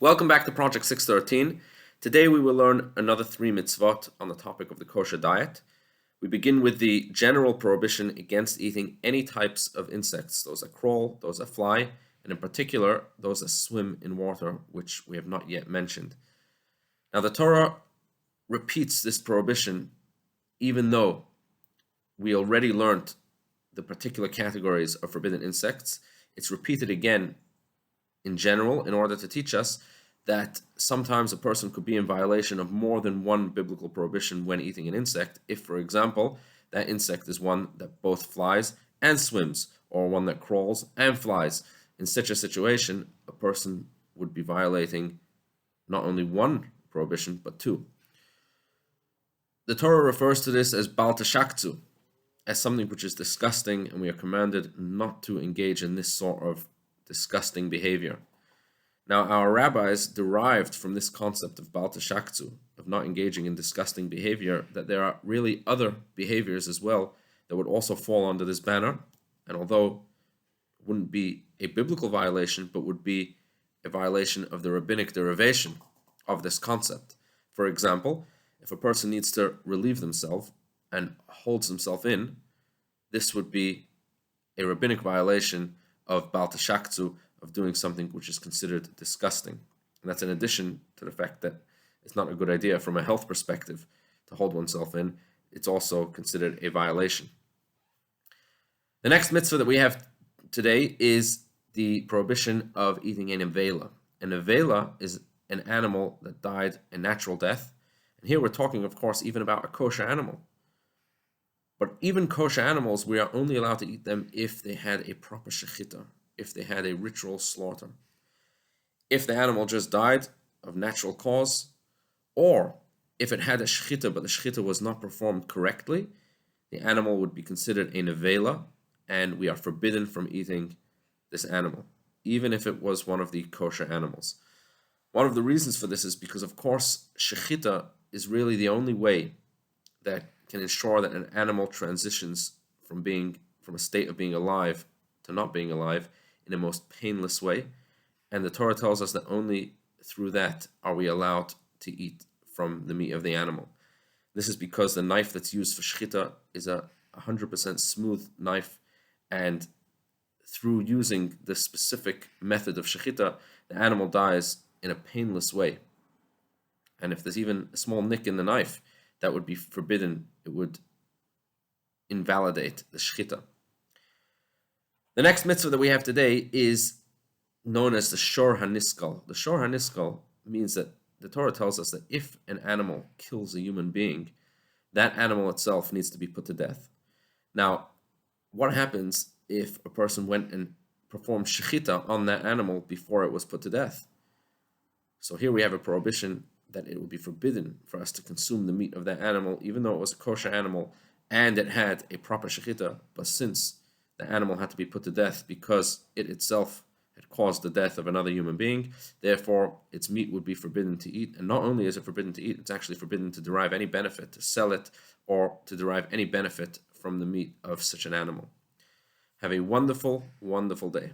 Welcome back to Project 613. Today we will learn another 3 mitzvot on the topic of the kosher diet. We begin with the general prohibition against eating any types of insects, those that crawl, those that fly, and in particular, those that swim in water, which we have not yet mentioned. Now the Torah repeats this prohibition even though we already learned the particular categories of forbidden insects. It's repeated again in general in order to teach us that sometimes a person could be in violation of more than one biblical prohibition when eating an insect if, for example, that insect is one that both flies and swims, or one that crawls and flies. In such a situation, a person would be violating not only one prohibition, but 2. The Torah refers to this as bal tashaktu, as something which is disgusting, and we are commanded not to engage in this sort of disgusting behavior. Now, our rabbis derived from this concept of bal tashaktu, of not engaging in disgusting behavior, that there are really other behaviors as well that would also fall under this banner, and although it wouldn't be a biblical violation, but would be a violation of the rabbinic derivation of this concept. For example, if a person needs to relieve themselves and holds himself in, this would be a rabbinic violation of bal tashaktu, of doing something which is considered disgusting. And that's in addition to the fact that it's not a good idea from a health perspective to hold oneself in. It's also considered a violation. The next mitzvah that we have today is the prohibition of eating a nevela. A nevela is an animal that died a natural death. And here we're talking, of course, even about a kosher animal. But even kosher animals, we are only allowed to eat them if they had a proper shechita, if they had a ritual slaughter. If the animal just died of natural cause, or if it had a shechita, but the shechita was not performed correctly, the animal would be considered a nevela, and we are forbidden from eating this animal, even if it was one of the kosher animals. One of the reasons for this is because, of course, shechita is really the only way that can ensure that an animal transitions from a state of being alive to not being alive in a most painless way. And the Torah tells us that only through that are we allowed to eat from the meat of the animal. This is because the knife that's used for shechita is a 100% smooth knife, and through using this specific method of shechita, the animal dies in a painless way. And if there's even a small nick in the knife, that would be forbidden. It would invalidate the shechita. The next mitzvah that we have today is known as the shor haniskal. The shor haniskal means that the Torah tells us that if an animal kills a human being, that animal itself needs to be put to death. Now, what happens if a person went and performed shechita on that animal before it was put to death? So here we have a prohibition that it would be forbidden for us to consume the meat of that animal, even though it was a kosher animal and it had a proper shechita. But since the animal had to be put to death because it itself had caused the death of another human being, therefore its meat would be forbidden to eat. And not only is it forbidden to eat, it's actually forbidden to derive any benefit, to sell it, or to derive any benefit from the meat of such an animal. Have a wonderful, wonderful day.